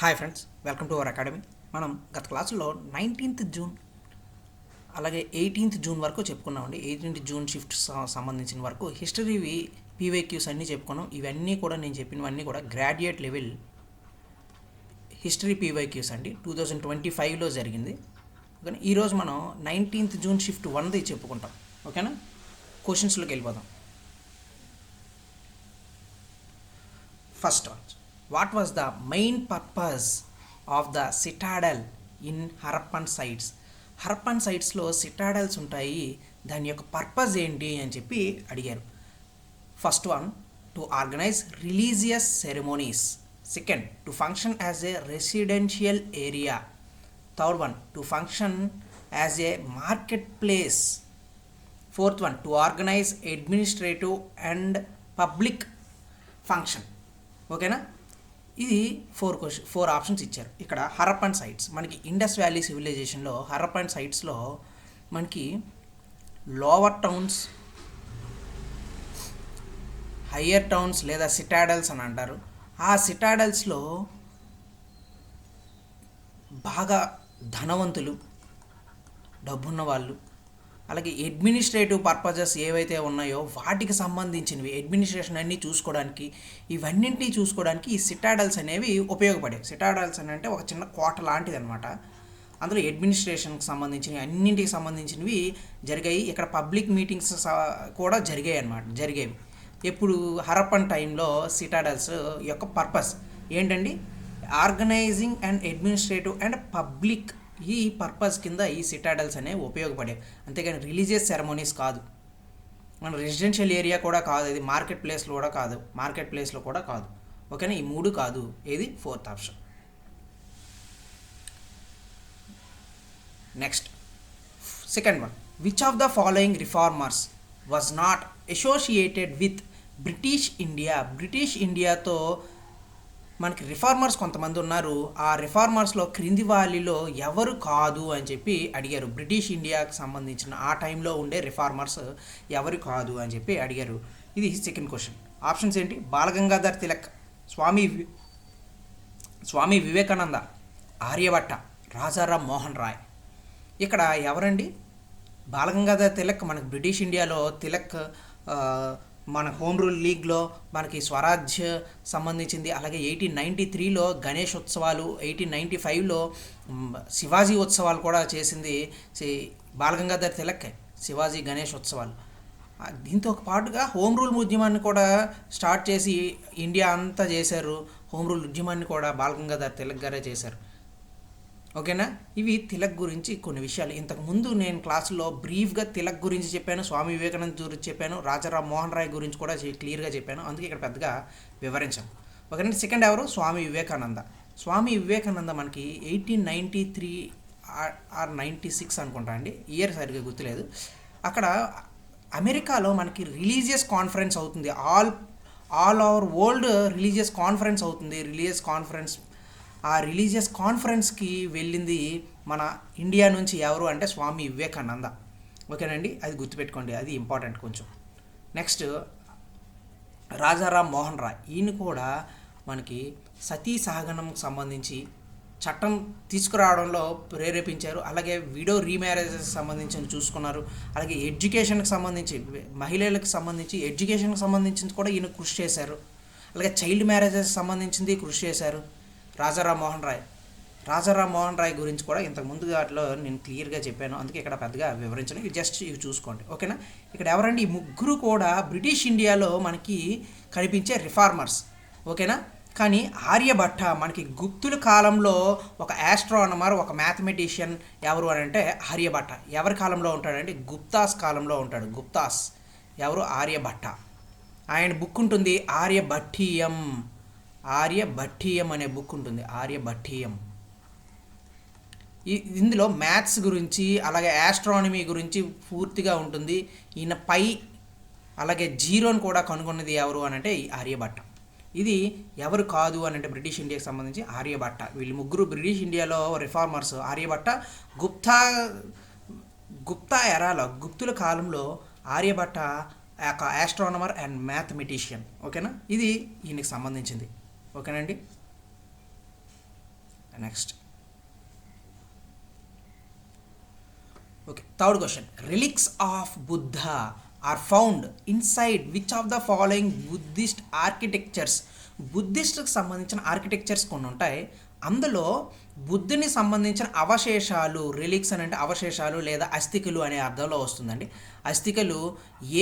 Hi friends, welcome to our academy. మనం గత క్లాసులో 19th జూన్ అలాగే 18th జూన్ వరకు చెప్పుకున్నామండి. 18th జూన్ షిఫ్ట్ సంబంధించిన వరకు హిస్టరీ పీవైక్యూస్ అన్నీ చెప్పుకున్నాం. ఇవన్నీ కూడా నేను చెప్పినవన్నీ కూడా గ్రాడ్యుయేట్ లెవెల్ హిస్టరీ పీవైక్యూస్ అండి. 2025లో జరిగింది. ఓకేనా, ఈరోజు మనం 19th జూన్ షిఫ్ట్ 1ది చెప్పుకుంటాం. ఓకేనా, క్వశ్చన్స్లోకి వెళ్ళిపోదాం. First one, what was the main purpose of the citadel in Harappan sites? Harappan సైట్స్లో సిటాడల్స్ ఉంటాయి, దాని యొక్క పర్పస్ ఏంటి అని చెప్పి అడిగారు. First one, to organise religious ceremonies. Second, to function as a residential area. Third one, to function as a market place. Fourth one, to organise administrative and public function. ఓకేనా, ఇది four options ఇచ్చారు. ఇక్కడ Harappan sites, మనకి Indus valley సివిలైజేషన్లో Harappan సైట్స్లో మనకి lower towns, higher towns లేదా సిటాడల్స్ అని అంటారు. ఆ సిటాడల్స్లో బాగా ధనవంతులు, డబ్బున్న వాళ్ళు, అలాగే అడ్మినిస్ట్రేటివ్ పర్పజెస్ ఏవైతే ఉన్నాయో వాటికి సంబంధించినవి, అడ్మినిస్ట్రేషన్ అన్నీ చూసుకోవడానికి, ఇవన్నింటినీ చూసుకోవడానికి ఈ సిటాడల్స్ అనేవి ఉపయోగపడాయి. సిటాడల్స్ అని అంటే ఒక చిన్న కోట లాంటిది అనమాట. అందులో అడ్మినిస్ట్రేషన్కి సంబంధించినవి, అన్నింటికి సంబంధించినవి జరిగాయి. ఇక్కడ పబ్లిక్ మీటింగ్స్ కూడా జరిగేవి. ఎప్పుడు హరప్పన్ టైంలో సిటాడల్స్ యొక్క పర్పస్ ఏంటండి? Organizing and administrative and public, ఈ పర్పస్ కింద ఈ సిటాడల్స్ అనేవి ఉపయోగపడేవి. అంతేగాని రిలీజియస్ సెరమోనీస్ కాదు, మన రెసిడెన్షియల్ ఏరియా కూడా కాదు, ఇది మార్కెట్ ప్లేస్లో కూడా కాదు. ఓకేనా, ఈ మూడు కాదు. ఏది? Fourth option. Next, second one, which of the following reformers was not associated with British India? British ఇండియాతో మనకి రిఫార్మర్స్ కొంతమంది ఉన్నారు. ఆ రిఫార్మర్స్లో క్రింది వాళ్ళలో ఎవరు కాదు అని చెప్పి అడిగారు. బ్రిటిష్ ఇండియాకి సంబంధించిన ఆ టైంలో ఉండే రిఫార్మర్స్ ఎవరు కాదు అని చెప్పి అడిగారు. ఇది సెకండ్ క్వశ్చన్. ఆప్షన్స్ ఏంటి? బాలగంగాధర్ తిలక్, స్వామి వివేకానంద, ఆర్యభట్ట, రాజారాం మోహన్ రాయ్. ఇక్కడ ఎవరండి? బాలగంగాధర్ తిలక్ మనకి బ్రిటిష్ ఇండియాలో తిలక్ మన హోమ్ రూల్ లీగ్లో మనకి స్వరాజ్య సంబంధించింది. అలాగే 1893లో గణేష్ ఉత్సవాలు, 1895లో శివాజీ ఉత్సవాలు కూడా చేసింది బాలగంగాధర్ తిలక్. శివాజీ గణేష్ ఉత్సవాలు. దీంతో పాటుగా హోమ్ రూల్ ఉద్యమాన్ని కూడా స్టార్ట్ చేసి ఇండియా అంతా చేశారు. హోమ్ రూల్ ఉద్యమాన్ని కూడా బాలగంగాధర్ తిలక్ గారే చేశారు. ఓకేనా, ఇవి తిలక్ గురించి కొన్ని విషయాలు. ఇంతకుముందు నేను క్లాసులో బ్రీఫ్గా తిలక్ గురించి చెప్పాను, స్వామి వివేకానంద గురించి చెప్పాను, రాజారాం మోహన్ రాయ్ గురించి కూడా క్లియర్గా చెప్పాను. అందుకే ఇక్కడ పెద్దగా వివరించాను. ఓకేనా, సెకండ్ ఎవరు? స్వామి వివేకానంద. స్వామి వివేకానంద మనకి 1893 ఆర్ 96 అనుకుంటా అండి, ఇయర్ సరిగ్గా గుర్తులేదు. అక్కడ అమెరికాలో మనకి రిలీజియస్ కాన్ఫరెన్స్ అవుతుంది. All over world religious conference అవుతుంది. ఆ రిలీజియస్ కాన్ఫరెన్స్కి వెళ్ళింది మన ఇండియా నుంచి ఎవరు అంటే స్వామి వివేకానంద. ఓకేనండి, అది గుర్తుపెట్టుకోండి, అది ఇంపార్టెంట్ కొంచెం. నెక్స్ట్, రాజారాం మోహన్ రాయ్. ఈయన కూడా మనకి సతీ సహగమనంకి సంబంధించి చట్టం తీసుకురావడంలో ప్రేరేపించారు. అలాగే విడో రీమ్యారేజెస్ సంబంధించి చూసుకున్నారు. అలాగే ఎడ్యుకేషన్కి సంబంధించి, మహిళలకు సంబంధించి ఎడ్యుకేషన్కి సంబంధించి కూడా ఈయన కృషి చేశారు. అలాగే చైల్డ్ మ్యారేజెస్ సంబంధించింది కృషి చేశారు రాజారాం మోహన్ రాయ్ గురించి కూడా ఇంతకు ముందు వాటిలో నేను క్లియర్గా చెప్పాను. అందుకే ఇక్కడ పెద్దగా వివరించను, ఇవి చూసుకోండి. ఓకేనా, ఇక్కడ ఎవరండి? ఈ ముగ్గురు కూడా బ్రిటిష్ ఇండియాలో మనకి కనిపించే రిఫార్మర్స్. ఓకేనా, కానీ ఆర్యభట్ట మనకి గుప్తుల కాలంలో ఒక ఆస్ట్రానమర్, ఒక మ్యాథమెటిషియన్ ఎవరు అని అంటే ఆర్యభట్ట. ఎవరి కాలంలో ఉంటాడంటే గుప్తాస్ కాలంలో ఉంటాడు. గుప్తాస్ ఎవరు? ఆర్యభట్ట. ఆయన బుక్ ఉంటుంది ఆర్యభట్టీయం అనే బుక్ ఉంటుంది. ఆర్యభట్టీయం. ఇందులో మ్యాథ్స్ గురించి అలాగే ఆస్ట్రానమీ గురించి పూర్తిగా ఉంటుంది. ఈయన అలాగే జీరోని కూడా కనుగొన్నది ఎవరు అని అంటే ఆర్యభట్ట. ఇది ఎవరు కాదు అని అంటే బ్రిటిష్ ఇండియాకి సంబంధించి ఆర్యభట్ట. వీళ్ళు ముగ్గురు బ్రిటిష్ ఇండియాలో రిఫార్మర్స్. ఆర్యభట్ట గుప్తా ఎరాలో, గుప్తుల కాలంలో ఆర్యభట్ట ఆస్ట్రానమర్ అండ్ మ్యాథమెటిషియన్. ఓకేనా, ఇది ఈయనకి సంబంధించింది. ఓకేనండి. Next okay, third question. Relics of Buddha are found inside which of the following Buddhist architectures? బుద్ధిస్ట్కి సంబంధించిన ఆర్కిటెక్చర్స్ కొన్ని ఉంటాయి, అందులో బుద్ధుని సంబంధించిన అవశేషాలు, రిలిక్స్ అని అంటే అవశేషాలు లేదా అస్థికలు అనే అర్థంలో వస్తుందండి. అస్థికలు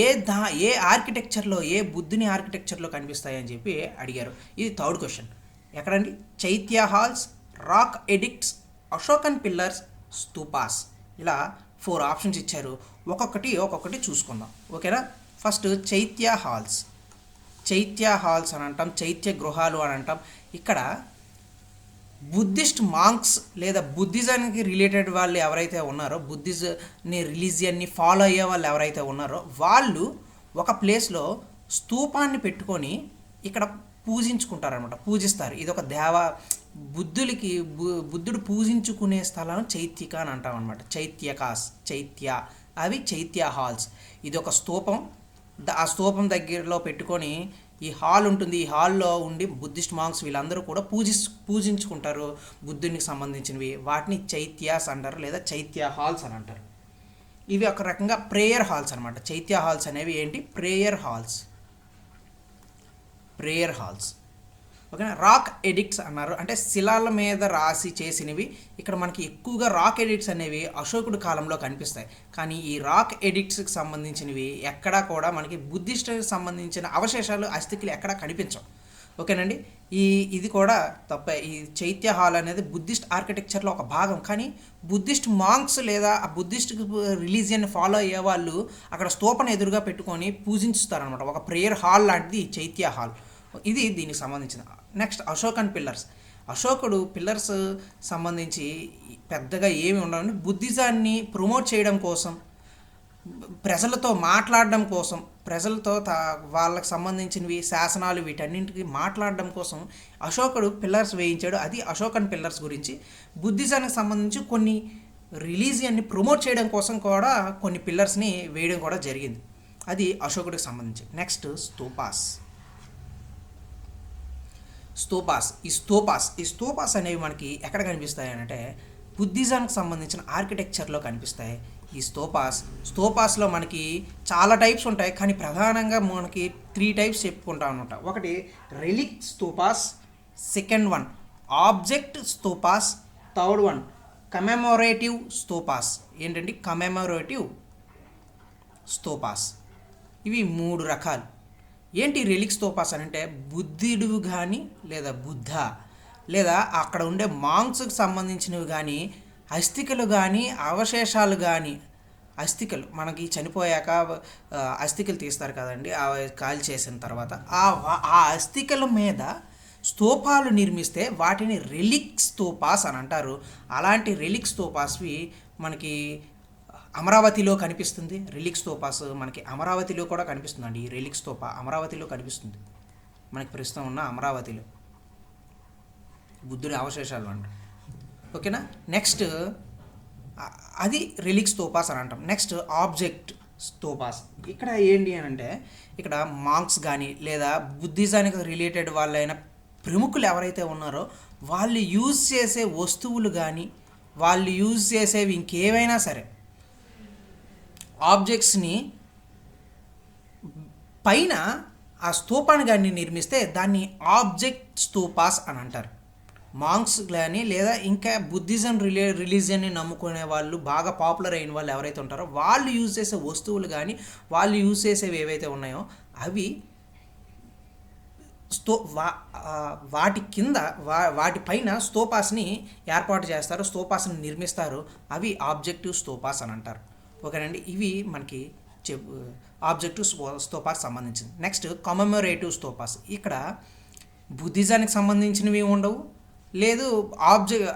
ఏ ఆర్కిటెక్చర్లో, ఏ బుద్ధుని ఆర్కిటెక్చర్లో కనిపిస్తాయి అని చెప్పి అడిగారు. ఇది థర్డ్ క్వశ్చన్. ఎక్కడండి? Chaitya halls, rock edicts, Ashokan pillars, stupas. ఇలా 4 ఆప్షన్స్ ఇచ్చారు. ఒక్కొక్కటి చూసుకుందాం. ఓకేనా? First chaitya halls. Chaitya halls అని అంటాం, చైత్య గృహాలు అని అంటాం. ఇక్కడ బుద్ధిస్ట్ మాంక్స్ లేదా బుద్ధిజానికి రిలేటెడ్ వాళ్ళు ఎవరైతే ఉన్నారో, బుద్ధిజంని రిలీజియన్ని ఫాలో అయ్యే వాళ్ళు ఎవరైతే ఉన్నారో వాళ్ళు ఒక ప్లేస్లో స్తూపాన్ని పెట్టుకొని ఇక్కడ పూజించుకుంటారనమాట, పూజిస్తారు. ఇది ఒక బుద్ధుడు పూజించుకునే స్థలాన్ని చైత్యిక అని అంటాం అనమాట. చైత్య అవి చైత్య హాల్స్. ఇది ఒక స్తూపం. ఆ స్తూపం దగ్గరలో పెట్టుకొని ఈ హాల్ ఉంటుంది. ఈ హాల్లో ఉండి బుద్ధిస్ట్ మాంక్స్ వీళ్ళందరూ కూడా పూజించుకుంటారు బుద్ధునికి సంబంధించినవి. వాటిని చైత్యాస్ అంటారు లేదా చైత్య హాల్స్ అని అంటారు. ఇవి ఒక రకంగా ప్రేయర్ హాల్స్ అనమాట. చైత్య హాల్స్ అనేవి ఏంటి? Prayer halls. ఓకేనా? రాక్ ఎడిక్ట్స్ అన్నారు, అంటే శిలాల మీద రాసి చేసినవి. ఇక్కడ మనకి ఎక్కువగా రాక్ ఎడిక్ట్స్ అనేవి అశోకుడి కాలంలో కనిపిస్తాయి. కానీ ఈ రాక్ ఎడిక్ట్స్కి సంబంధించినవి ఎక్కడా కూడా మనకి బుద్ధిస్ట్కి సంబంధించిన అవశేషాలు, అస్థికలు ఎక్కడా కనిపించవు. ఓకేనండి? ఇది కూడా తప్పే. ఈ చైత్య హాల్ అనేది బుద్ధిస్ట్ ఆర్కిటెక్చర్లో ఒక భాగం. కానీ బుద్ధిస్ట్ మాంక్స్ లేదా ఆ బుద్ధిస్ట్ రిలీజియన్ ఫాలో అయ్యే వాళ్ళు అక్కడ స్తూపను ఎదురుగా పెట్టుకొని పూజించుతారనమాట. ఒక ప్రేయర్ హాల్ లాంటిది చైత్య హాల్. ఇది దీనికి సంబంధించిన. Next Ashokan pillars. అశోకుడు పిల్లర్స్ సంబంధించి పెద్దగా ఏమి ఉండవు. బుద్ధిజాన్ని ప్రమోట్ చేయడం కోసం, ప్రజలతో మాట్లాడడం కోసం, ప్రజలతో వాళ్ళకి సంబంధించినవి శాసనాలు వీటన్నింటికి మాట్లాడడం కోసం అశోకుడు పిల్లర్స్ వేయించాడు. అది అశోకన్ పిల్లర్స్ గురించి. బుద్ధిజానికి సంబంధించి కొన్ని రిలీజియన్ని ప్రమోట్ చేయడం కోసం కూడా కొన్ని పిల్లర్స్ని వేయడం కూడా జరిగింది. అది అశోకుడికి సంబంధించి. నెక్స్ట్ స్తూపాస్. ఈ స్తూపాస్ అనేవి మనకి ఎక్కడ కనిపిస్తాయి అంటే బుద్ధిజానికి సంబంధించిన ఆర్కిటెక్చర్లో కనిపిస్తాయి. ఈ స్తూపాస్లో మనకి చాలా టైప్స్ ఉంటాయి, కానీ ప్రధానంగా మనకి 3 టైప్స్ చెప్పుకుంటాం అనమాట. ఒకటి relic stupas, second one object stupas, third one commemorative stupas. ఏంటంటే కమెమోరేటివ్ స్తూపాస్. ఇవి 3 రకాలు. ఏంటి రెలిక్ స్తూపాస్ అని అంటే బుద్ధుడు కానీ లేదా బుద్ధ లేదా అక్కడ ఉండే మాంక్స్కి సంబంధించినవి కానీ, అస్థికలు కానీ, అవశేషాలు కానీ. అస్థికలు మనకి చనిపోయాక అస్థికలు తీస్తారు కదండి, కాల్ చేసిన తర్వాత ఆ అస్థికల మీద స్తూపాలు నిర్మిస్తే వాటిని రెలిక్ స్తూపాస్ అని అంటారు. అలాంటి రెలిక్ స్తూపాస్వి మనకి అమరావతిలో కనిపిస్తుంది. రెలిక్ స్తూపాస్ మనకి అమరావతిలో కూడా కనిపిస్తుందండి. ఈ రెలిక్ స్తూప అమరావతిలో కనిపిస్తుంది మనకి, ప్రస్తుతం ఉన్న అమరావతిలో బుద్ధుడి అవశేషాలు అంట. ఓకేనా? నెక్స్ట్ అది రెలిక్ స్తూపాస్ అని అంటాం. Next object స్తూపాస్. ఇక్కడ ఏంటి అని అంటే ఇక్కడ మాంక్స్ కానీ లేదా బుద్ధిజానికి రిలేటెడ్ వాళ్ళైన ప్రముఖులు ఎవరైతే ఉన్నారో వాళ్ళు యూజ్ చేసే వస్తువులు కానీ, వాళ్ళు యూజ్ చేసేవి ఇంకేవైనా సరే ఆబ్జెక్ట్స్ని పైన ఆ స్తూపాన్ని కానీ నిర్మిస్తే దాన్ని ఆబ్జెక్ట్ స్తూపాస్ అని అంటారు. మాంక్స్ కానీ లేదా ఇంకా బుద్ధిజం రిలీజియన్ని నమ్ముకునే వాళ్ళు, బాగా పాపులర్ అయిన వాళ్ళు ఎవరైతే ఉంటారో వాళ్ళు యూజ్ చేసే వస్తువులు కానీ, వాళ్ళు యూజ్ చేసేవి ఏవైతే ఉన్నాయో అవి వాటి కింద వాటిపైన స్తూపాస్ని ఏర్పాటు చేస్తారు, స్తూపాస్ని నిర్మిస్తారు. అవి ఆబ్జెక్టివ్ స్తూపాస్ అని అంటారు. ఓకేనండి? ఇవి మనకి ఆబ్జెక్టివ్ స్తూపాస్ సంబంధించింది. Next commemorative stupas. ఇక్కడ బుద్ధిజానికి సంబంధించినవి ఉండవు, లేదు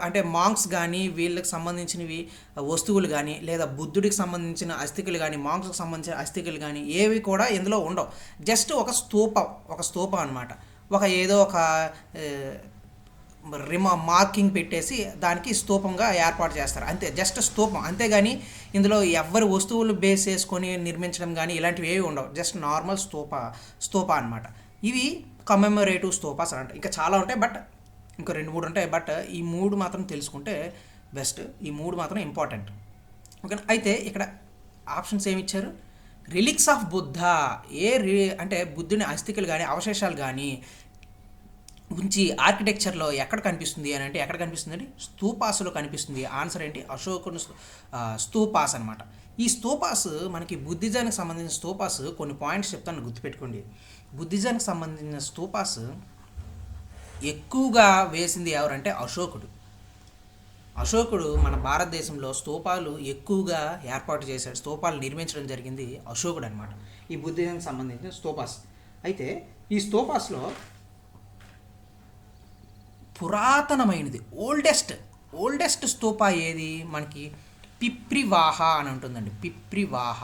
అంటే మాంక్స్ కానీ వీళ్ళకి సంబంధించినవి వస్తువులు కానీ లేదా బుద్ధుడికి సంబంధించిన అస్థికలు కానీ, మాంక్స్కి సంబంధించిన అస్థికలు కానీ ఏవి కూడా ఇందులో ఉండవు. జస్ట్ ఒక స్తూపం అనమాట. ఏదో ఒక మార్కింగ్ పెట్టేసి దానికి స్తూపంగా ఏర్పాటు చేస్తారు అంతే. జస్ట్ స్తూపం, అంతేగాని ఇందులో ఎవరి వస్తువులు బేస్ చేసుకొని నిర్మించడం కానీ ఇలాంటివి ఏవి ఉండవు. జస్ట్ నార్మల్ స్తూప అనమాట. ఇవి కమెమోరేటివ్ స్తూపాస్ అని అంటారు. ఇంకా చాలా ఉంటాయి, బట్ ఇంకో 2 3 ఉంటాయి, బట్ ఈ 3 మాత్రం తెలుసుకుంటే బెస్ట్. ఈ 3 మాత్రం ఇంపార్టెంట్. ఓకేనా. అయితే ఇక్కడ ఆప్షన్స్ ఏమి ఇచ్చారు? Relics of Buddha. అంటే బుద్ధుని అస్థికలు కానీ అవశేషాలు కానీ ఉంచి ఆర్కిటెక్చర్లో ఎక్కడ కనిపిస్తుంది అని అంటే ఎక్కడ కనిపిస్తుంది అండి? స్తూపాస్లో కనిపిస్తుంది. ఆన్సర్ ఏంటి? అశోకుని స్తూపాస్ అనమాట. ఈ స్తూపాస్ మనకి బుద్ధిజానికి సంబంధించిన స్తూపాస్ కొన్ని పాయింట్స్ చెప్తాను, గుర్తుపెట్టుకోండి. బుద్ధిజానికి సంబంధించిన స్తూపాస్ ఎక్కువగా వేసింది ఎవరంటే అశోకుడు. అశోకుడు మన భారతదేశంలో స్తూపాలు ఎక్కువగా ఏర్పాటు చేశాడు, స్తూపాలు నిర్మించడం జరిగింది అశోకుడు అనమాట. ఈ బుద్ధిజానికి సంబంధించిన స్తూపాస్. అయితే ఈ స్తూపాస్లో పురాతనమైనది ఓల్డెస్ట్ స్తూప ఏది మనకి? పిప్రివాహ అని ఉంటుందండి. పిప్రివాహ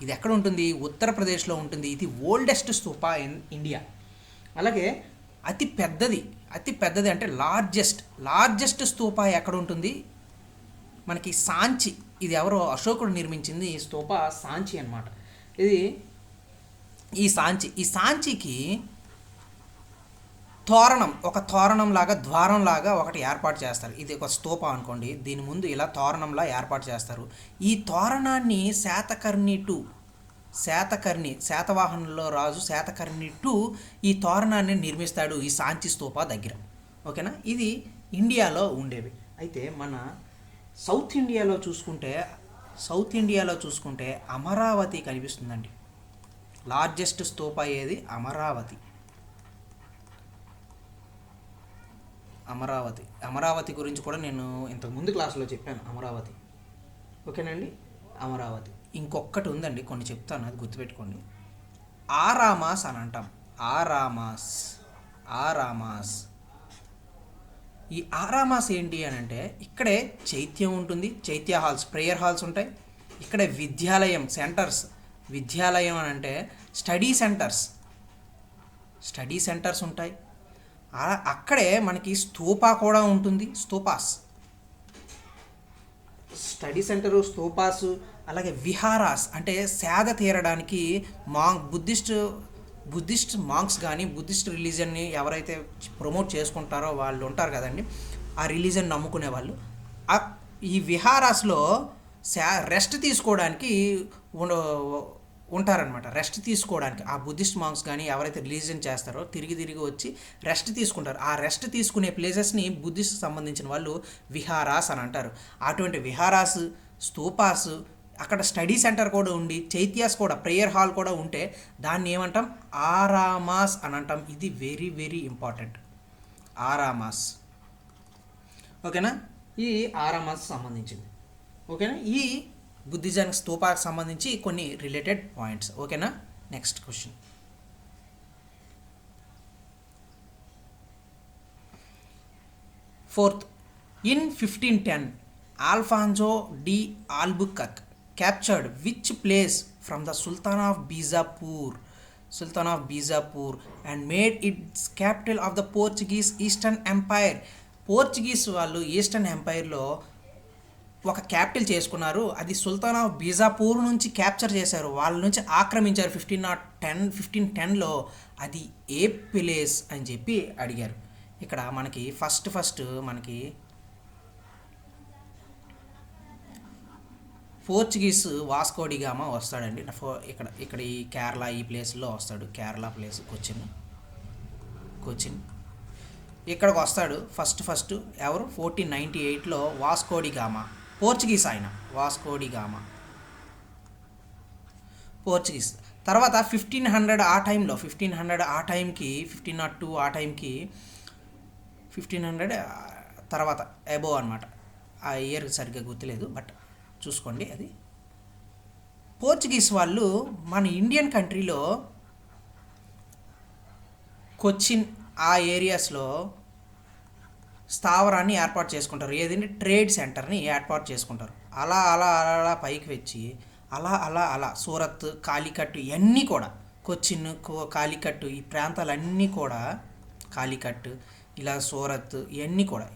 ఇది ఎక్కడ ఉంటుంది? ఉత్తరప్రదేశ్లో ఉంటుంది. ఇది ఓల్డెస్ట్ స్తూప ఇన్ ఇండియా. అలాగే అతి పెద్దది అంటే లార్జెస్ట్ స్తూప ఎక్కడ ఉంటుంది మనకి? సాంచి. ఇది ఎవరో అశోకుడు నిర్మించింది ఈ స్తూప, సాంచి అనమాట. ఇది ఈ సాంచికి ఒక ద్వారం లాగా ఒకటి ఏర్పాటు చేస్తారు. ఇది ఒక స్తూప అనుకోండి, దీని ముందు ఇలా తోరణంలా ఏర్పాటు చేస్తారు. ఈ తోరణాన్ని శాతవాహనంలో రాజు శాతకర్ణి ఈ తోరణాన్ని నిర్మిస్తాడు ఈ సాంచి స్తూప దగ్గర. ఓకేనా. ఇది ఇండియాలో ఉండేవి. అయితే మన సౌత్ ఇండియాలో చూసుకుంటే అమరావతి కనిపిస్తుందండి. లార్జెస్ట్ స్తూప ఏది? అమరావతి గురించి కూడా నేను ఇంతకు ముందు క్లాసులో చెప్పాను. అమరావతి. ఓకేనండి. అమరావతి. ఇంకొకటి ఉందండి, కొన్ని చెప్తాను, అది గుర్తుపెట్టుకోండి. ఆరామాస్ అని అంటాం. ఆరామాస్. ఈ ఆరామాస్ ఏంటి అని అంటే ఇక్కడే చైత్యం ఉంటుంది, చైత్య హాల్స్, ప్రేయర్ హాల్స్ ఉంటాయి. ఇక్కడే విద్యాలయం అని అంటే స్టడీ సెంటర్స్ ఉంటాయి. అక్కడే మనకి స్తూపా కూడా ఉంటుంది. స్టడీ సెంటరు, స్తూపాస్, అలాగే విహారాస్ అంటే సేద తీరడానికి బుద్ధిస్ట్ మాంక్స్ కానీ బుద్ధిస్ట్ రిలీజన్ని ఎవరైతే ప్రమోట్ చేసుకుంటారో వాళ్ళు ఉంటారు కదండి, ఆ రిలీజన్ నమ్ముకునే వాళ్ళు ఈ విహారాస్లో రెస్ట్ తీసుకోవడానికి ఉంటారనమాట. రెస్ట్ తీసుకోవడానికి ఆ బుద్ధిస్ట్ మాంక్స్ కానీ ఎవరైతే రిలీజన్ చేస్తారో తిరిగి వచ్చి రెస్ట్ తీసుకుంటారు. ఆ రెస్ట్ తీసుకునే ప్లేసెస్ని బుద్ధిస్ట్ సంబంధించిన వాళ్ళు విహారాస్ అని అంటారు. అటువంటి విహారాస్, స్తూపాస్, అక్కడ స్టడీ సెంటర్ కూడా ఉండి చైత్యాస్ కూడా, ప్రేయర్ హాల్ కూడా ఉంటే దాన్ని ఏమంటాం? ఆరామాస్ అని అంటాం. ఇది వెరీ వెరీ ఇంపార్టెంట్. ఆరామాస్. ఓకేనా. ఈ ఆరామాస్ సంబంధించింది. ఓకేనా. ఈ బుద్ధిజానికి స్తూపాకి సంబంధించి కొన్ని రిలేటెడ్ పాయింట్స్. ఓకేనా. Next question. Fourth, in 1510 Alfonso de Albuquerque captured which place from the Sultan of Bijapur and made its capital of the Portuguese Eastern Empire. Portuguese వాళ్ళు ఈస్టర్న్ ఎంపైర్లో ఒక క్యాపిటల్ చేసుకున్నారు. అది సుల్తాన్ ఆఫ్ బీజాపూర్ నుంచి క్యాప్చర్ చేశారు, వాళ్ళ నుంచి ఆక్రమించారు 1510లో. అది ఏ ప్లేస్ అని చెప్పి అడిగారు. ఇక్కడ మనకి ఫస్ట్ మనకి పోర్చుగీస్ వాస్కోడిగామా వస్తాడండి. ఇక్కడ ఈ కేరళ ఈ ప్లేస్లో వస్తాడు. కేరళ ప్లేస్ కొచ్చిన్ ఇక్కడికి వస్తాడు. ఫస్ట్ ఎవరు? 1498లో వాస్కోడిగామా, పోర్చుగీస్ ఆయన. పోర్చుగీస్ తర్వాత 1500 ఆ టైంలో 1502 ఆ టైంకి 1500 తర్వాత అబో అనమాట. ఆ ఇయర్ సరిగ్గా గుర్తులేదు, బట్ చూసుకోండి. అది పోర్చుగీస్ వాళ్ళు మన ఇండియన్ కంట్రీలో కొచ్చిన్ ఆ ఏరియాస్లో స్థావరాన్ని ఏర్పాటు చేసుకుంటారు. ఏదంటే ట్రేడ్ సెంటర్ని ఏర్పాటు చేసుకుంటారు. అలా పైకి వచ్చి అలా సూరత్, కాలికట్ ఇవన్నీ కూడా, కొచ్చిన్, కాలికట్ ఈ ప్రాంతాలన్నీ కూడా, కాలికట్ ఇలా సూరత్ ఇవన్నీ కూడా,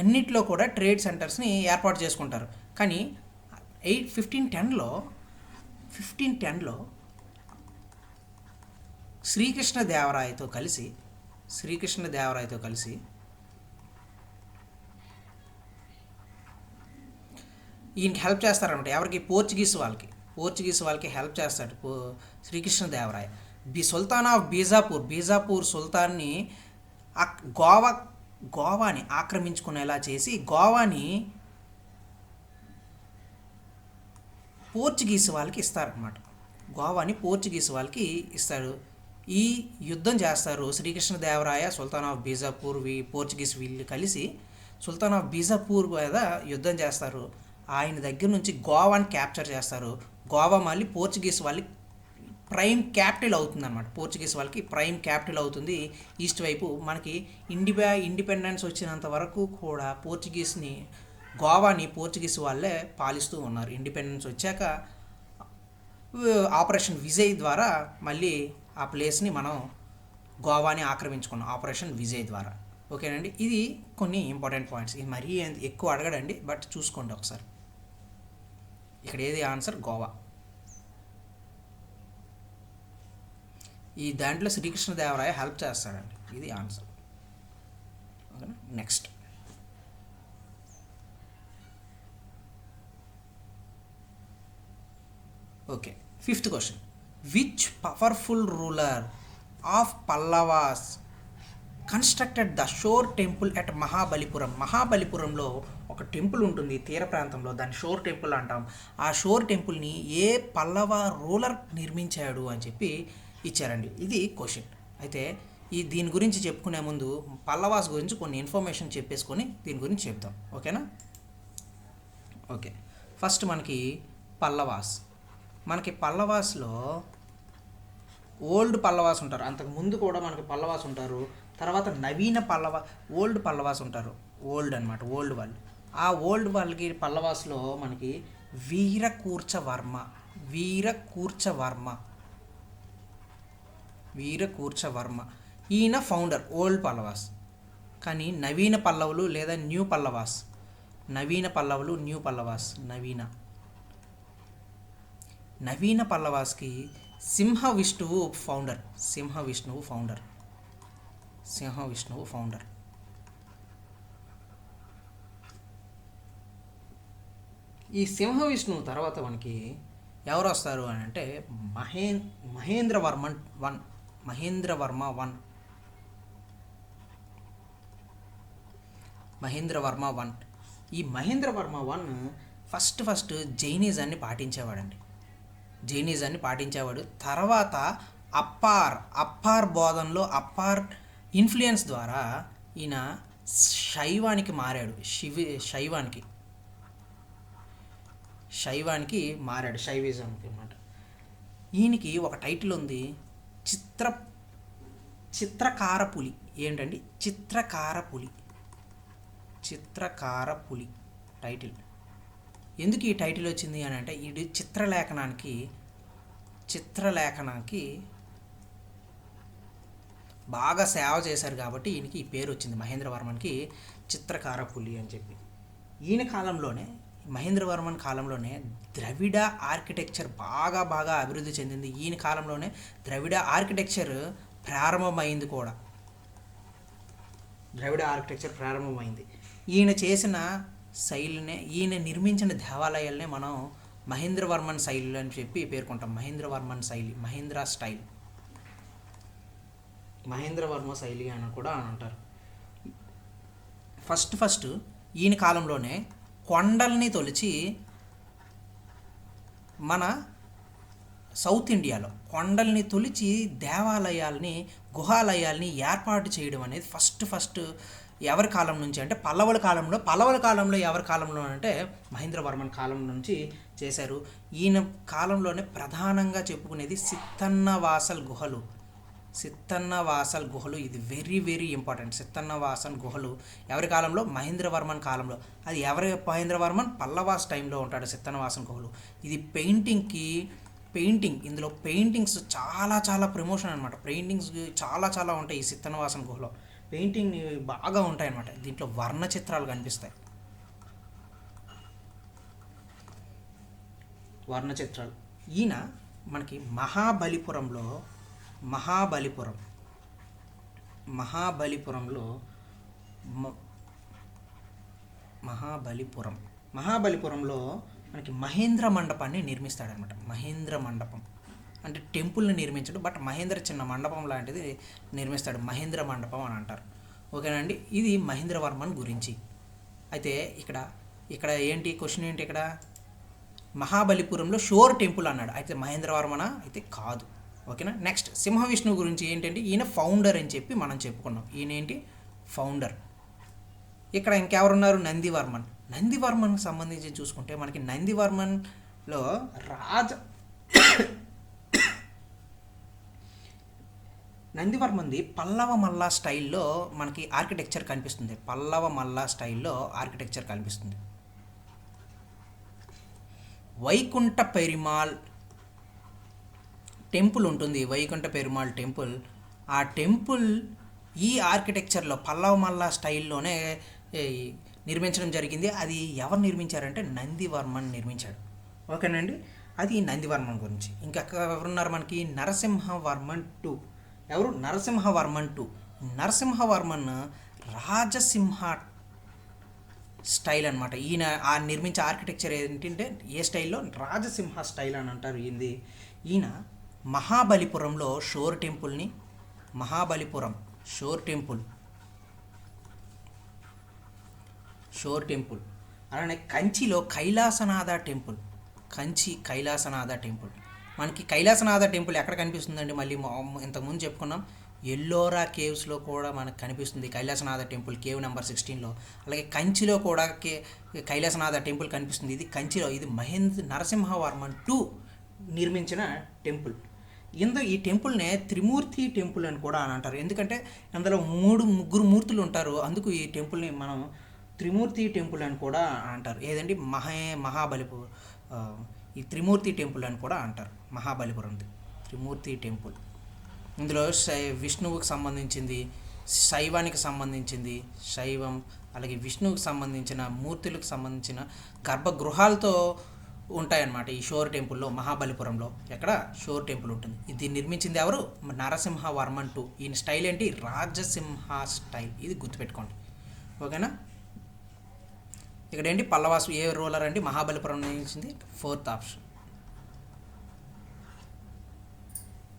అన్నిట్లో కూడా ట్రేడ్ సెంటర్స్ని ఏర్పాటు చేసుకుంటారు. కానీ 1510లో శ్రీకృష్ణదేవరాయతో కలిసి ఈయనకి హెల్ప్ చేస్తారనమాట. ఎవరికి? పోర్చుగీస్ వాళ్ళకి హెల్ప్ చేస్తాడు శ్రీకృష్ణదేవరాయ. సుల్తాన్ ఆఫ్ బీజాపూర్ సుల్తాన్ని గోవాని ఆక్రమించుకునేలా చేసి గోవాని పోర్చుగీస్ వాళ్ళకి ఇస్తారనమాట. గోవాని పోర్చుగీస్ వాళ్ళకి ఇస్తాడు. ఈ యుద్ధం చేస్తారు శ్రీకృష్ణదేవరాయ, సుల్తాన్ ఆఫ్ బీజాపూర్, పోర్చుగీస్ వీళ్ళు కలిసి సుల్తాన్ ఆఫ్ బీజాపూర్ మీద యుద్ధం చేస్తారు. ఆయన దగ్గర నుంచి గోవాని క్యాప్చర్ చేస్తారు. గోవా మళ్ళీ పోర్చుగీస్ వాళ్ళకి ప్రైమ్ క్యాపిటల్ అవుతుంది అనమాట. పోర్చుగీస్ వాళ్ళకి ప్రైమ్ క్యాపిటల్ అవుతుంది. ఈస్ట్ వైపు మనకి ఇండిపెండెన్స్ వచ్చినంత వరకు కూడా గోవాని పోర్చుగీస్ వాళ్ళే పాలిస్తూ ఉన్నారు. ఇండిపెండెన్స్ వచ్చాక ఆపరేషన్ విజయ్ ద్వారా మళ్ళీ ఆ ప్లేస్ని మనం గోవాని ఆక్రమించుకున్నాం, ఆపరేషన్ విజయ్ ద్వారా. ఓకేనండి, ఇది కొన్ని ఇంపార్టెంట్ పాయింట్స్. ఇది మరీ ఎక్కువ అడగడండి, బట్ చూసుకోండి ఒకసారి. ఇక్కడ ఏది ఆన్సర్? గోవా. ఈ దాంట్లో శ్రీకృష్ణదేవరాయ హెల్ప్ చేస్తాడండి, ఇది ఆన్సర్. ఓకేనా, next. Okay, 5th question. Which powerful ruler of Pallavas constructed the shore temple at మహాబలిపురంలో ఒక టెంపుల్ ఉంటుంది తీర ప్రాంతంలో, దాన్ని షోర్ టెంపుల్ అంటాం. ఆ షోర్ టెంపుల్ని ఏ పల్లవ రూలర్ నిర్మించాడు అని చెప్పి ఇచ్చారండి. ఇది క్వశ్చన్. అయితే దీని గురించి చెప్పుకునే ముందు పల్లవాస్ గురించి కొన్ని ఇన్ఫర్మేషన్ చెప్పేసుకొని దీని గురించి చెప్తాం. ఓకేనా? ఓకే, ఫస్ట్ మనకి పల్లవాస్లో ఓల్డ్ పల్లవాస్ ఉంటారు. అంతకుముందు కూడా మనకి పల్లవాస్ ఉంటారు. తర్వాత నవీన ఓల్డ్ పల్లవాస్ ఉంటారు. ఓల్డ్ అనమాట, ఓల్డ్ వాళ్ళు. ఆ ఓల్డ్ వాళ్ళకి పల్లవాస్లో మనకి వీరకూర్చవర్మ ఈయన ఫౌండర్ ఓల్డ్ పల్లవాస్. కానీ నవీన పల్లవులు లేదా న్యూ పల్లవాస్, నవీన పల్లవాస్కి సింహ విష్ణువు ఫౌండర్. ఈ సింహ విష్ణువు తర్వాత మనకి ఎవరు వస్తారు అని అంటే మహేంద్రవర్మ వన్. ఈ మహేంద్రవర్మ వన్ ఫస్ట్ జైనిజాన్ని పాటించేవాడు. తర్వాత అప్పార్ బోధనలో అప్పార్ ఇన్ఫ్లుయెన్స్ ద్వారా ఈయన శైవానికి మారాడు. శైవిజంకి అన్నమాట. ఈయనకి ఒక టైటిల్ ఉంది, చిత్రకార పులి. ఏంటండి? చిత్రకార పులి టైటిల్. ఎందుకు ఈ టైటిల్ వచ్చింది అని అంటే ఇది చిత్రలేఖనానికి బాగా సేవ చేశారు కాబట్టి ఈయనకి ఈ పేరు వచ్చింది, మహేంద్రవర్మన్కి చిత్రకార పులి అని చెప్పి. మహేంద్రవర్మన్ కాలంలోనే ద్రవిడ ఆర్కిటెక్చర్ బాగా అభివృద్ధి చెందింది. ఈయన కాలంలోనే ద్రవిడ ఆర్కిటెక్చర్ ప్రారంభమైంది. ఈయన చేసిన శైలినే, ఈయన నిర్మించిన దేవాలయాలనే మనం మహేంద్రవర్మన్ శైలి అని చెప్పి పేర్కొంటాం. మహేంద్రవర్మ శైలి అని కూడా అంటారు. ఫస్ట్ ఈయన కాలంలోనే కొండల్ని తొలిచి మన సౌత్ ఇండియాలో దేవాలయాల్ని, గుహాలయాల్ని ఏర్పాటు చేయడం అనేది ఫస్ట్ ఎవరి కాలం నుంచి అంటే పల్లవుల కాలంలో ఎవరి కాలంలో అంటే మహేంద్రవర్మన్ కాలం నుంచి చేశారు. ఈయన కాలంలోనే ప్రధానంగా చెప్పుకునేది సిత్తన్నవాసల్ గుహలు. ఇది వెరీ ఇంపార్టెంట్. సిత్తన్నవాసల్ గుహలు ఎవరి కాలంలో? మహేంద్రవర్మన్ కాలంలో. అది మహేంద్రవర్మన్ పల్లవాస్ టైంలో ఉంటాడు సిత్తన్నవాసల్ గుహలు. ఇది ఇందులో పెయింటింగ్స్ చాలా ప్రమోషన్ అనమాట. పెయింటింగ్స్ చాలా ఉంటాయి ఈ సిత్తన్నవాసల్ గుహలో. పెయింటింగ్ బాగా ఉంటాయి అన్నమాట. దీంట్లో వర్ణ చిత్రాలు కనిపిస్తాయి. ఈయన మనకి మహాబలిపురంలో మహాబలిపురంలో మనకి మహేంద్ర మండపాన్ని నిర్మిస్తాడనమాట. మహేంద్ర మండపం అంటే టెంపుల్ని నిర్మించడు, బట్ మహేంద్ర చిన్న మండపం లాంటిది నిర్మిస్తాడు. మహేంద్ర మండపం అని అంటారు. ఓకేనండి, ఇది మహేంద్రవర్మన్ గురించి. అయితే ఇక్కడ ఏంటి క్వశ్చన్ ఏంటి, ఇక్కడ మహాబలిపురంలో షోర్ టెంపుల్ అన్నాడు. అయితే మహేంద్రవర్మన అయితే కాదు. ఓకేనా. నెక్స్ట్ సింహ విష్ణువు గురించి ఏంటంటే ఈయన ఫౌండర్ అని చెప్పి మనం చెప్పుకున్నాం. ఈయన ఏంటి, ఫౌండర్. ఇక్కడ ఇంకెవరున్నారు, నందివర్మన్. నందివర్మన్కి సంబంధించి చూసుకుంటే మనకి నందివర్మన్లో నందివర్మన్ది పల్లవ మల్లా స్టైల్లో మనకి ఆర్కిటెక్చర్ కనిపిస్తుంది. పల్లవ మల్లా స్టైల్లో ఆర్కిటెక్చర్ కనిపిస్తుంది. వైకుంఠ పెరుమాళ్ టెంపుల్ ఉంటుంది. వైకుంఠ పెరుమాళ్ టెంపుల్, ఆ టెంపుల్ ఈ ఆర్కిటెక్చర్లో పల్లవ మల్లా స్టైల్లోనే నిర్మించడం జరిగింది. అది ఎవరు నిర్మించారంటే నందివర్మన్ నిర్మించాడు. ఓకేనండి, అది నందివర్మన్ గురించి. ఇంకా ఎవరున్నారు మనకి, నరసింహవర్మన్ 2. ఎవరు, నరసింహవర్మన్ 2. నరసింహవర్మన్ రాజసింహ స్టైల్ అనమాట. ఈయన నిర్మించే ఆర్కిటెక్చర్ ఏంటంటే ఏ స్టైల్లో, రాజసింహ స్టైల్ అని అంటారు. ఈయన మహాబలిపురంలో షోర్ టెంపుల్ని, మహాబలిపురం షోర్ టెంపుల్ అలానే కంచిలో కైలాసనాథ టెంపుల్, కంచి కైలాసనాథ టెంపుల్. మనకి కైలాసనాథ టెంపుల్ ఎక్కడ కనిపిస్తుందండి, మళ్ళీ ఇంతకుముందు చెప్పుకున్నాం, ఎల్లోరా కేవ్స్లో కూడా మనకు కనిపిస్తుంది కైలాసనాథ టెంపుల్, కేవ్ నెంబర్ 16లో. అలాగే కంచిలో కూడా కైలాసనాథ టెంపుల్ కనిపిస్తుంది. ఇది కంచిలో, ఇది నరసింహవర్మన్ 2 నిర్మించిన టెంపుల్. ఈ టెంపుల్నే త్రిమూర్తి టెంపుల్ అని కూడా అని అంటారు. ఎందుకంటే అందులో ముగ్గురు మూర్తులు ఉంటారు. అందుకు ఈ టెంపుల్ని మనం త్రిమూర్తి టెంపుల్ అని కూడా అంటారు. ఏదండి, మహాబలిపురం ఈ త్రిమూర్తి టెంపుల్ అని కూడా అంటారు. మహాబలిపురంది త్రిమూర్తి టెంపుల్. ఇందులో విష్ణువుకి సంబంధించింది, శైవానికి సంబంధించింది, శైవం అలాగే విష్ణువుకి సంబంధించిన మూర్తులకు సంబంధించిన గర్భగృహాలతో ఉంటాయన్నమాట ఈ షోర్ టెంపుల్లో. మహాబలిపురంలో ఎక్కడ షోర్ టెంపుల్ ఉంటుంది. ఇది నిర్మించింది ఎవరు, నరసింహవర్మన్ 2. ఈయన స్టైల్ ఏంటి, రాజసింహ స్టైల్. ఇది గుర్తుపెట్టుకోండి. ఓకేనా. ఇక్కడ ఏంటి, పల్లవాసు ఏ రూలర్ అండి, మహాబలిపురం నిర్మించింది 4th ఆప్షన్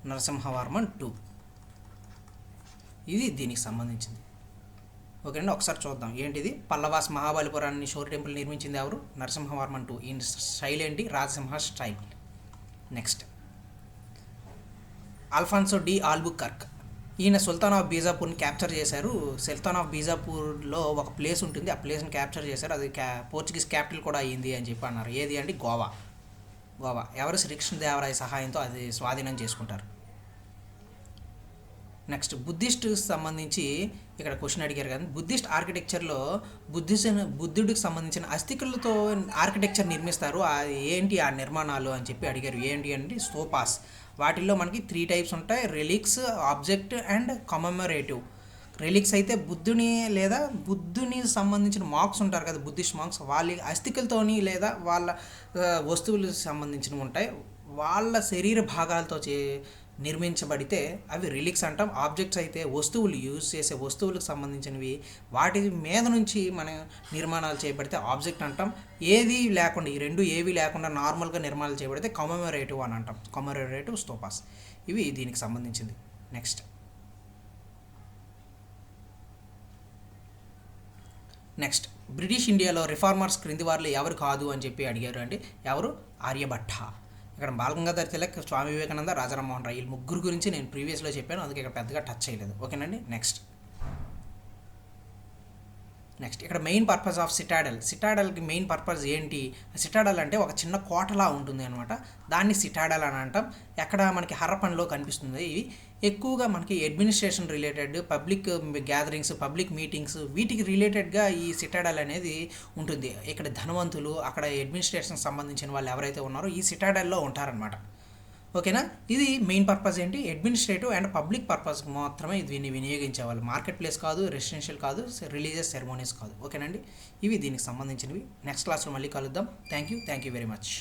నరసింహవర్మన్ 2. ఇది దీనికి సంబంధించింది. ఓకే అండి, ఒకసారి చూద్దాం ఏంటిది. పల్లవాస్ మహాబలిపురాన్ని షోర్ టెంపుల్ నిర్మించింది ఎవరు, నరసింహవర్మన్ 2. ఈ స్టైల్ ఏంటి, Rajasimha style. Next Alfonso de Albuquerque. ఈయన సుల్తాన్ ఆఫ్ బీజాపూర్ని క్యాప్చర్ చేశారు. సుల్తాన్ ఆఫ్ బీజాపూర్లో ఒక ప్లేస్ ఉంటుంది, ఆ ప్లేస్ని క్యాప్చర్ చేశారు. అది పోర్చుగీస్ క్యాపిటల్ కూడా అయ్యింది అని చెప్పి అన్నారు. ఏది అంటే గోవా. ఎవరు, శ్రీకృష్ణదేవరాయ సహాయంతో అది స్వాధీనం చేసుకుంటారు. నెక్స్ట్ బుద్ధిస్ట్ సంబంధించి ఇక్కడ క్వశ్చన్ అడిగారు కదా. బుద్ధిస్ట్ ఆర్కిటెక్చర్లో బుద్ధుడికి సంబంధించిన అస్థికలతో ఆర్కిటెక్చర్ నిర్మిస్తారు. ఏంటి ఆ నిర్మాణాలు అని చెప్పి అడిగారు. ఏంటి అంటే స్తూపాస్. వాటిల్లో మనకి 3 టైప్స్ ఉంటాయి, relics, object and commemorative. Relics అయితే బుద్ధుని సంబంధించిన మాంక్స్ ఉంటారు కదా, బుద్ధిస్ట్ మాంక్స్, వాళ్ళ అస్థికలతోని లేదా వాళ్ళ వస్తువులకు సంబంధించినవి ఉంటాయి. వాళ్ళ శరీర భాగాలతో నిర్మించబడితే అవి రిలిక్స్ అంటాం. ఆబ్జెక్ట్స్ అయితే వస్తువులు, యూజ్ చేసే వస్తువులకు సంబంధించినవి, వాటి మీద నుంచి మన నిర్మాణాలు చేయబడితే ఆబ్జెక్ట్ అంటాం. ఏది లేకుండా, ఈ రెండు ఏవి లేకుండా నార్మల్గా నిర్మాణాలు చేయబడితే కమమరేటివ్ అని అంటాం. కమమరేటివ్ స్తూపాస్. ఇవి దీనికి సంబంధించింది. నెక్స్ట్ బ్రిటిష్ ఇండియాలో రిఫార్మర్స్ క్రింది వారిలో ఎవరు కాదు అని చెప్పి అడిగారు. అంటే ఎవరు, ఆర్యభట్ట. ఇక్కడ బాలగంగాధర్ తిలక్, స్వామి వివేకానంద, రాజారాం మోహన్ రాయ్, ఈ ముగ్గురు గురించి నేను ప్రీవియస్లో చెప్పాను, అందుకే ఇక్కడ పెద్దగా టచ్ చేయలేదు. ఓకేనండి. నెక్స్ట్ ఇక్కడ మెయిన్ పర్పస్ ఆఫ్ సిటాడల్కి మెయిన్ పర్పస్ ఏంటి, సిటాడల్ అంటే ఒక చిన్న కోటలా ఉంటుంది అనమాట. దాన్ని సిటాడల్ అని అంటాం. ఎక్కడ మనకి హరప్పన్లో కనిపిస్తుంది. ఇవి ఎక్కువగా మనకి administration related, public gatherings, public meetings, వీటికి రిలేటెడ్గా ఈ సిటాడల్ అనేది ఉంటుంది. ఇక్కడ ధనవంతులు, అక్కడ అడ్మినిస్ట్రేషన్ సంబంధించిన వాళ్ళు ఎవరైతే ఉన్నారో ఈ సిటాడల్లో ఉంటారనమాట. ఓకేనా. ఇది మెయిన్ పర్పస్ ఏంటి, అడ్మినిస్ట్రేటివ్ అండ్ పబ్లిక్ పర్పస్ మాత్రమే దీన్ని వినియోగించేవాళ్ళు. మార్కెట్ ప్లేస్ కాదు, రెసిడెన్షియల్ కాదు, రిలీజియస్ సెరమోనీస్ కాదు. ఓకేనండి. ఇవి దీనికి సంబంధించినవి. నెక్స్ట్ క్లాస్లో మళ్ళీ కలుద్దాం. Thank you very much.